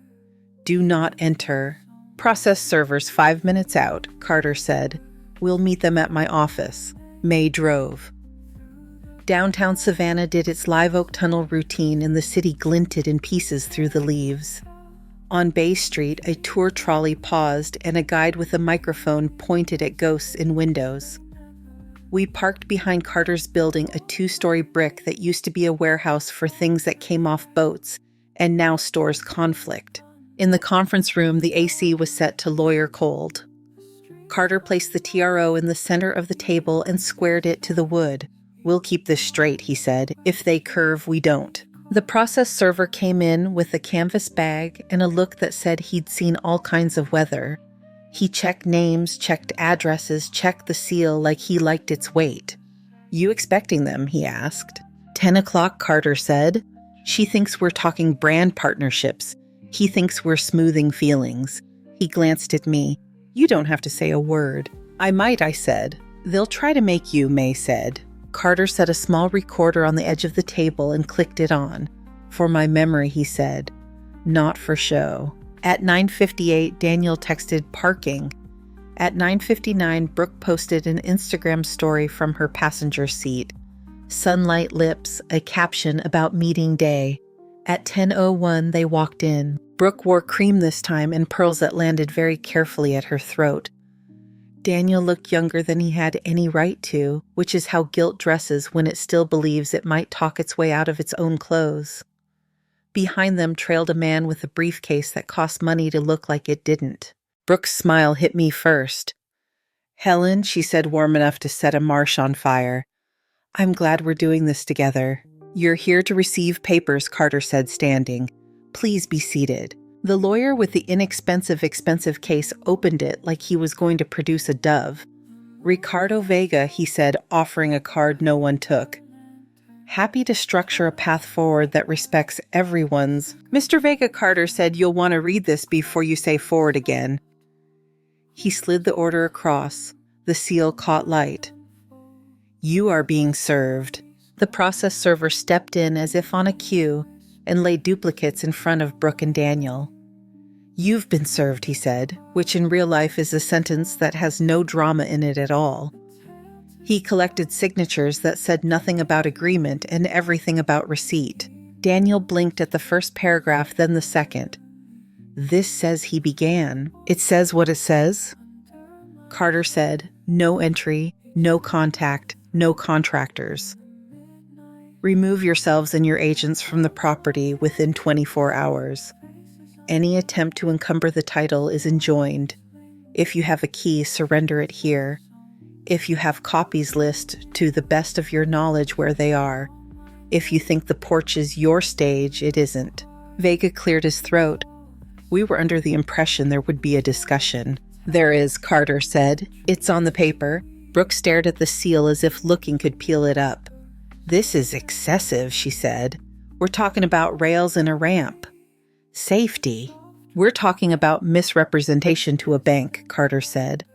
Do not enter. Process servers 5 minutes out, Carter said. We'll meet them at my office. May drove. Downtown Savannah did its Live Oak Tunnel routine and the city glinted in pieces through the leaves. On Bay Street, a tour trolley paused and a guide with a microphone pointed at ghosts in windows. We parked behind Carter's building, a 2-story brick that used to be a warehouse for things that came off boats and now stores conflict. In the conference room, the AC was set to lawyer cold. Carter placed the TRO in the center of the table and squared it to the wood. We'll keep this straight, he said. If they curve, we don't. The process server came in with a canvas bag and a look that said he'd seen all kinds of weather. He checked names, checked addresses, checked the seal like he liked its weight. You expecting them? He asked. 10 o'clock, Carter said. She thinks we're talking brand partnerships. He thinks we're smoothing feelings. He glanced at me. You don't have to say a word. I might, I said. They'll try to make you, May said. Carter set a small recorder on the edge of the table and clicked it on. For my memory, he said. Not for show. At 9:58, Daniel texted parking. At 9:59, Brooke posted an Instagram story from her passenger seat. Sunlight lips, a caption about meeting day. At 10:01, they walked in. Brooke wore cream this time and pearls that landed very carefully at her throat. Daniel looked younger than he had any right to, which is how guilt dresses when it still believes it might talk its way out of its own clothes. Behind them trailed a man with a briefcase that cost money to look like it didn't. Brooke's smile hit me first. Helen, she said, warm enough to set a marsh on fire. I'm glad we're doing this together. You're here to receive papers, Carter said, standing. Please be seated. The lawyer with the expensive case opened it like he was going to produce a dove. Ricardo Vega, he said, offering a card no one took. Happy to structure a path forward that respects everyone's. Mr. Vega, Carter said, you'll want to read this before you say forward again. He slid the order across. The seal caught light. You are being served. The process server stepped in as if on a cue and laid duplicates in front of Brooke and Daniel. You've been served, he said, which in real life is a sentence that has no drama in it at all. He collected signatures that said nothing about agreement and everything about receipt. Daniel blinked at the first paragraph, then the second. This says he began. It says what it says? Carter said, no entry, no contact, no contractors. Remove yourselves and your agents from the property within 24 hours. Any attempt to encumber the title is enjoined. If you have a key, surrender it here. If you have copies, list to the best of your knowledge where they are. If you think the porch is your stage, it isn't. Vega cleared his throat. We were under the impression there would be a discussion. There is, Carter said. It's on the paper. Brooke stared at the seal as if looking could peel it up. This is excessive, she said. We're talking about rails and a ramp. Safety. We're talking about misrepresentation to a bank, Carter said.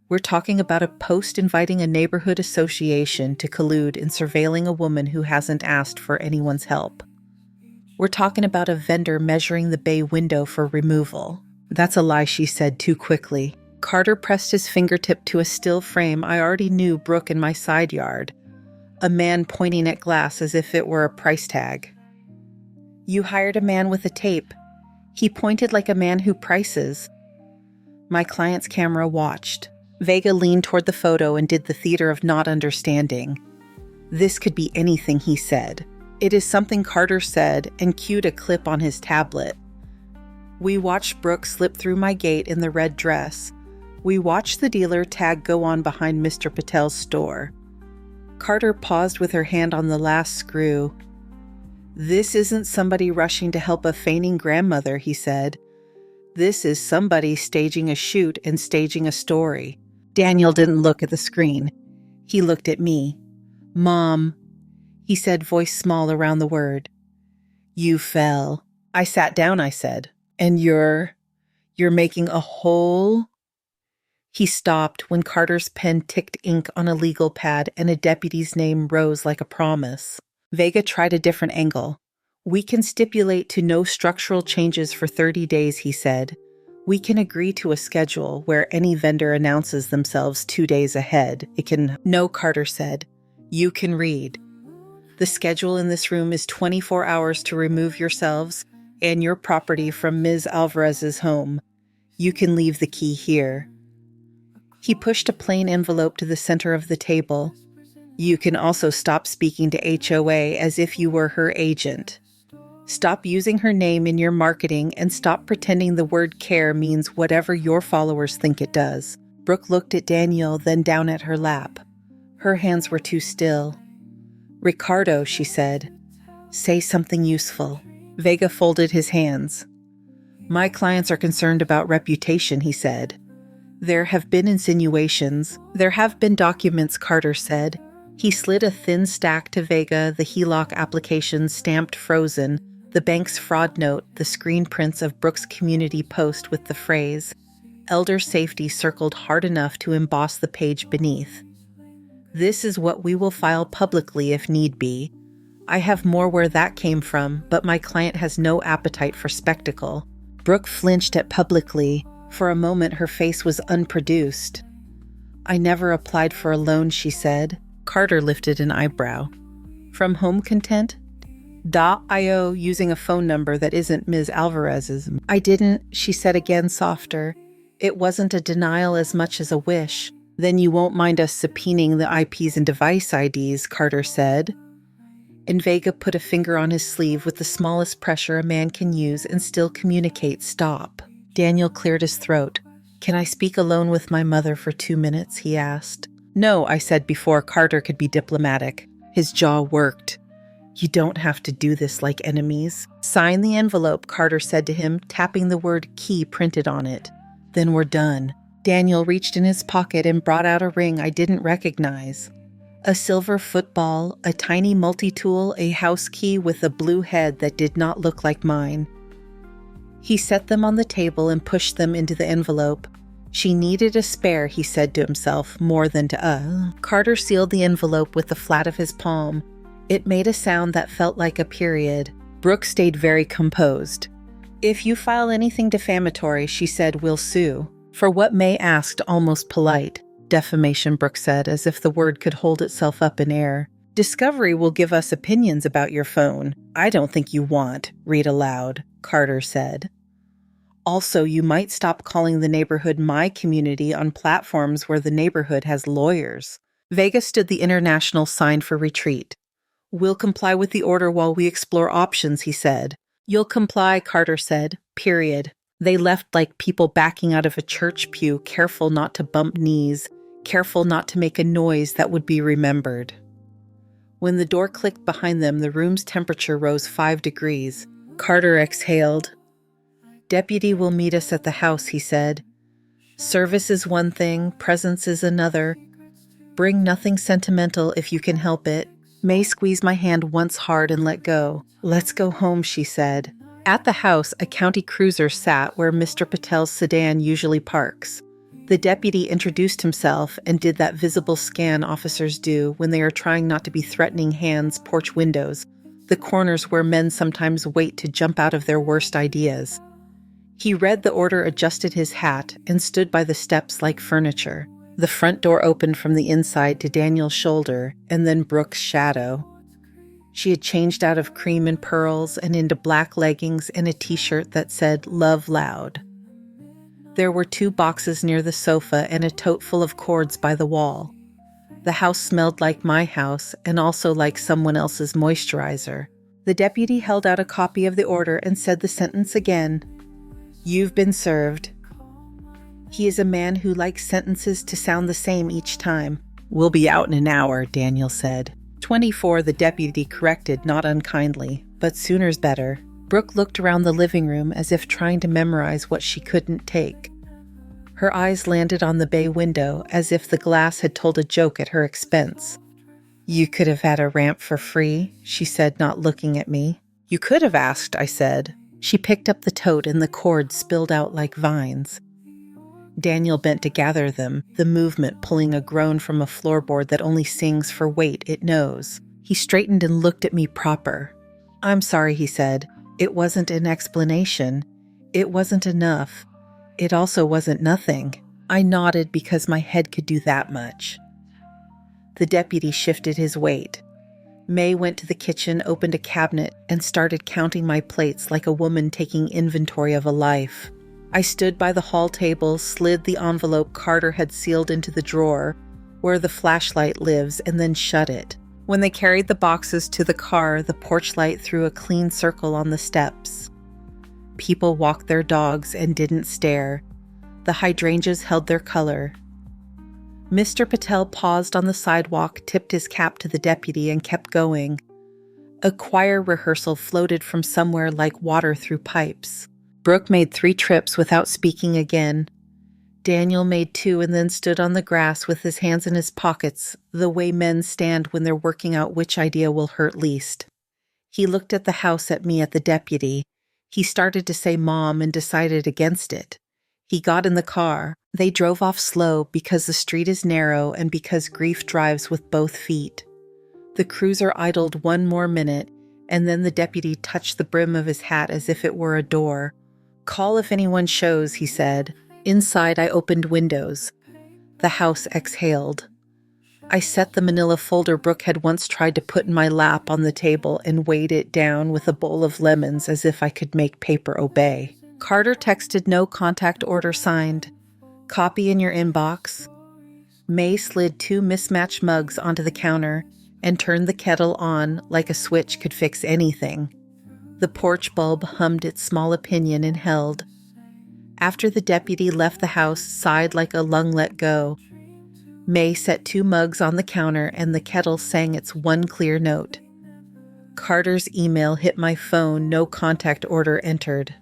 We're talking about a post inviting a neighborhood association to collude in surveilling a woman who hasn't asked for anyone's help. We're talking about a vendor measuring the bay window for removal. That's a lie, she said too quickly. Carter pressed his fingertip to a still frame I already knew Brooke in my side yard. A man pointing at glass as if it were a price tag. You hired a man with a tape. He pointed like a man who prices. My client's camera watched. Vega leaned toward the photo and did the theater of not understanding. This could be anything, he said. It is something Carter said and cued a clip on his tablet. We watched Brooke slip through my gate in the red dress. We watched the dealer tag go on behind Mr. Patel's store. Carter paused with her hand on the last screw. This isn't somebody rushing to help a fainting grandmother, he said. This is somebody staging a shoot and staging a story. Daniel didn't look at the screen. He looked at me. Mom, he said, voice small around the word. You fell. I sat down, I said. And you're making a whole... He stopped when Carter's pen ticked ink on a legal pad and a deputy's name rose like a promise. Vega tried a different angle. We can stipulate to no structural changes for 30 days, he said. We can agree to a schedule where any vendor announces themselves 2 days ahead. It can... No, Carter said. You can read. The schedule in this room is 24 hours to remove yourselves and your property from Ms. Alvarez's home. You can leave the key here. He pushed a plain envelope to the center of the table. You can also stop speaking to HOA as if you were her agent. Stop using her name in your marketing and stop pretending the word care means whatever your followers think it does. Brooke looked at Daniel, then down at her lap. Her hands were too still. Ricardo, she said. Say something useful. Vega folded his hands. My clients are concerned about reputation, he said. There have been insinuations. There have been documents, Carter said. He slid a thin stack to Vega, the HELOC application stamped frozen, the bank's fraud note, the screen prints of Brooke's community post with the phrase, Elder Safety circled hard enough to emboss the page beneath. This is what we will file publicly if need be. I have more where that came from, but my client has no appetite for spectacle. Brooke flinched at publicly. For a moment, her face was unproduced. I never applied for a loan, she said. Carter lifted an eyebrow. From Home Content? .io using a phone number that isn't Ms. Alvarez's. I didn't, she said again softer. It wasn't a denial as much as a wish. Then you won't mind us subpoenaing the IPs and device IDs, Carter said. And Vega put a finger on his sleeve with the smallest pressure a man can use and still communicate stop. Daniel cleared his throat. "Can I speak alone with my mother for 2 minutes?" he asked. "No," I said before Carter could be diplomatic. His jaw worked. "You don't have to do this like enemies." "Sign the envelope," Carter said to him, tapping the word key printed on it. "Then we're done." Daniel reached in his pocket and brought out a ring I didn't recognize. A silver football, a tiny multi-tool, a house key with a blue head that did not look like mine. He set them on the table and pushed them into the envelope. "She needed a spare," he said to himself, more than to us. Carter sealed the envelope with the flat of his palm. It made a sound that felt like a period. Brooke stayed very composed. "If you file anything defamatory," she said, "we'll sue." For what May asked, almost polite. "Defamation," Brooke said, as if the word could hold itself up in air. "Discovery will give us opinions about your phone. I don't think you want. Read aloud," Carter said. "Also, you might stop calling the neighborhood my community on platforms where the neighborhood has lawyers." Vega stood the international sign for retreat. "We'll comply with the order while we explore options," he said. "You'll comply," Carter said. Period. They left like people backing out of a church pew, careful not to bump knees, careful not to make a noise that would be remembered. When the door clicked behind them, the room's temperature rose 5 degrees. Carter exhaled. "Deputy will meet us at the house," he said. "Service is one thing, presence is another. Bring nothing sentimental if you can help it." May squeezed my hand once hard and let go. "Let's go home," she said. At the house, a county cruiser sat where Mr. Patel's sedan usually parks. The deputy introduced himself and did that visible scan officers do when they are trying not to be threatening hands, porch windows, the corners where men sometimes wait to jump out of their worst ideas. He read the order, adjusted his hat, and stood by the steps like furniture. The front door opened from the inside to Daniel's shoulder and then Brooke's shadow. She had changed out of cream and pearls and into black leggings and a t-shirt that said "Love Loud." There were 2 boxes near the sofa and a tote full of cords by the wall. The house smelled like my house and also like someone else's moisturizer. The deputy held out a copy of the order and said the sentence again. "You've been served." He is a man who likes sentences to sound the same each time. "We'll be out in an hour," Daniel said. 24, the deputy corrected, not unkindly, but sooner's better. Brooke looked around the living room as if trying to memorize what she couldn't take. Her eyes landed on the bay window as if the glass had told a joke at her expense. "You could have had a ramp for free," she said, not looking at me. "You could have asked," I said. She picked up the tote and the cords spilled out like vines. Daniel bent to gather them, the movement pulling a groan from a floorboard that only sings for weight it knows. He straightened and looked at me proper. "I'm sorry," he said. "It wasn't an explanation. It wasn't enough. It also wasn't nothing." I nodded because my head could do that much. The deputy shifted his weight. May went to the kitchen, opened a cabinet, and started counting my plates like a woman taking inventory of a life. I stood by the hall table, slid the envelope Carter had sealed into the drawer, where the flashlight lives, and then shut it. When they carried the boxes to the car, the porch light threw a clean circle on the steps. People walked their dogs and didn't stare. The hydrangeas held their color. Mr. Patel paused on the sidewalk, tipped his cap to the deputy, and kept going. A choir rehearsal floated from somewhere like water through pipes. Brooke made 3 trips without speaking again. Daniel made 2 and then stood on the grass with his hands in his pockets, the way men stand when they're working out which idea will hurt least. He looked at the house, at me, at the deputy. He started to say "Mom" and decided against it. He got in the car. They drove off slow because the street is narrow and because grief drives with both feet. The cruiser idled 1 more minute, and then the deputy touched the brim of his hat as if it were a door. "Call if anyone shows," he said. Inside, I opened windows. The house exhaled. I set the manila folder Brooke had once tried to put in my lap on the table and weighed it down with a bowl of lemons as if I could make paper obey. Carter texted "No contact order signed. Copy in your inbox." May slid 2 mismatched mugs onto the counter and turned the kettle on like a switch could fix anything. The porch bulb hummed its small opinion and held. After the deputy left the house, sighed like a lung let go. May set 2 mugs on the counter and the kettle sang its one clear note. Carter's email hit my phone, no contact order entered.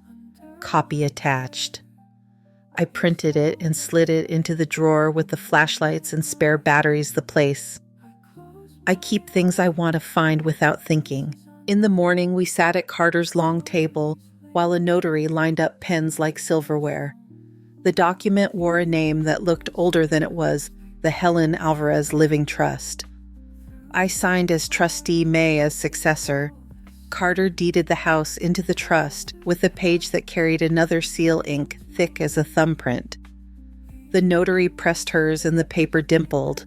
Copy attached. I printed it and slid it into the drawer with the flashlights and spare batteries the place. I keep things I want to find without thinking. In the morning, we sat at Carter's long table while a notary lined up pens like silverware. The document wore a name that looked older than it was, the Helen Alvarez Living Trust. I signed as trustee, May as successor. Carter deeded the house into the trust with a page that carried another seal ink thick as a thumbprint. The notary pressed hers and the paper dimpled.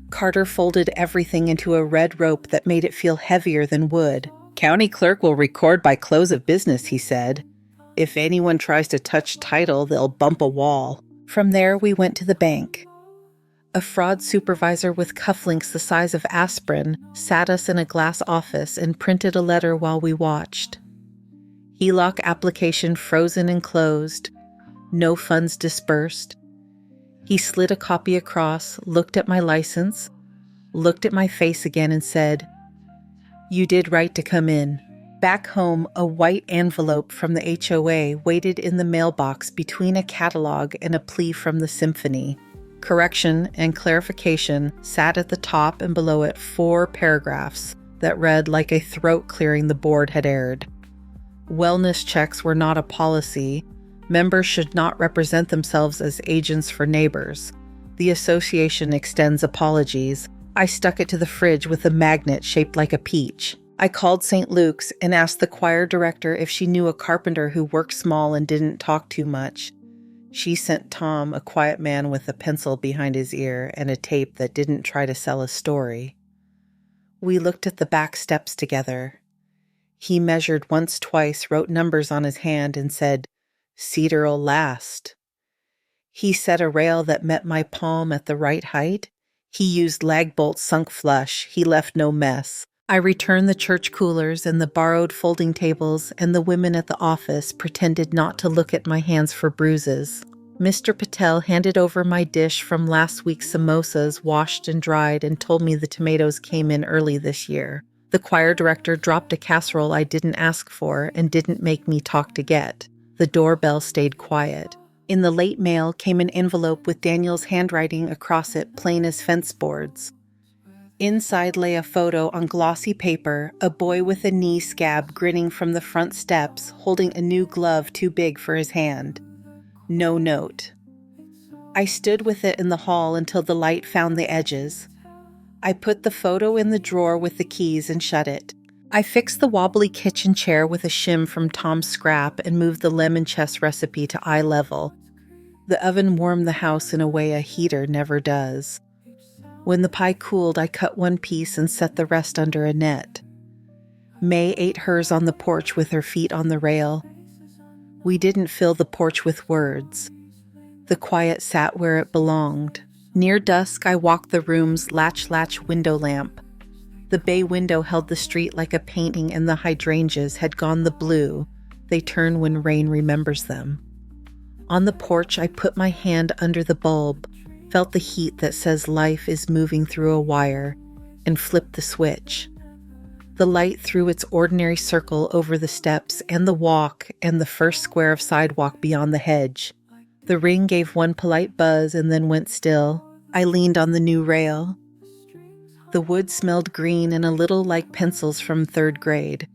Carter folded everything into a red rope that made it feel heavier than wood. County clerk will record by close of business, he said. If anyone tries to touch title, they'll bump a wall. From there, we went to the bank. A fraud supervisor with cufflinks the size of aspirin sat us in a glass office and printed a letter while we watched. HELOC application frozen and closed. No funds disbursed. He slid a copy across, looked at my license, looked at my face again and said, "You did right to come in." Back home, a white envelope from the HOA waited in the mailbox between a catalog and a plea from the symphony. Correction and clarification sat at the top and below it 4 paragraphs that read like a throat clearing the board had aired. Wellness checks were not a policy. Members should not represent themselves as agents for neighbors. The association extends apologies. I stuck it to the fridge with a magnet shaped like a peach. I called St. Luke's and asked the choir director if she knew a carpenter who worked small and didn't talk too much. She sent Tom, a quiet man with a pencil behind his ear and a tape that didn't try to sell a story. We looked at the back steps together. He measured once, twice, wrote numbers on his hand and said, "Cedar'll last." He set a rail that met my palm at the right height. He used lag bolts sunk flush. He left no mess. I returned the church coolers and the borrowed folding tables, and the women at the office pretended not to look at my hands for bruises. Mr. Patel handed over my dish from last week's samosas, washed and dried, and told me the tomatoes came in early this year. The choir director dropped a casserole I didn't ask for and didn't make me talk to get. The doorbell stayed quiet. In the late mail came an envelope with Daniel's handwriting across it, plain as fence boards. Inside lay a photo on glossy paper, a boy with a knee scab grinning from the front steps, holding a new glove too big for his hand. No note. I stood with it in the hall until the light found the edges. I put the photo in the drawer with the keys and shut it. I fixed the wobbly kitchen chair with a shim from Tom's scrap and moved the lemon chess recipe to eye level. The oven warmed the house in a way a heater never does. When the pie cooled, I cut one piece and set the rest under a net. May ate hers on the porch with her feet on the rail. We didn't fill the porch with words. The quiet sat where it belonged. Near dusk, I walked the room's latch window lamp. The bay window held the street like a painting, and the hydrangeas had gone the blue. They turn when rain remembers them. On the porch, I put my hand under the bulb, felt the heat that says life is moving through a wire, and flipped the switch. The light threw its ordinary circle over the steps and the walk and the first square of sidewalk beyond the hedge. The ring gave one polite buzz and then went still. I leaned on the new rail. The wood smelled green and a little like pencils from 3rd grade.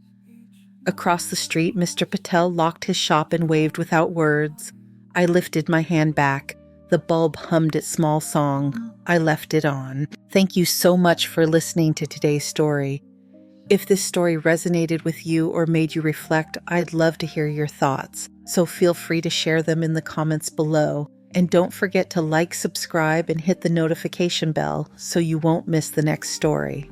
Across the street, Mr. Patel locked his shop and waved without words. I lifted my hand back. The bulb hummed its small song. I left it on. Thank you so much for listening to today's story. If this story resonated with you or made you reflect, I'd love to hear your thoughts. So feel free to share them in the comments below. And don't forget to like, subscribe, and hit the notification bell so you won't miss the next story.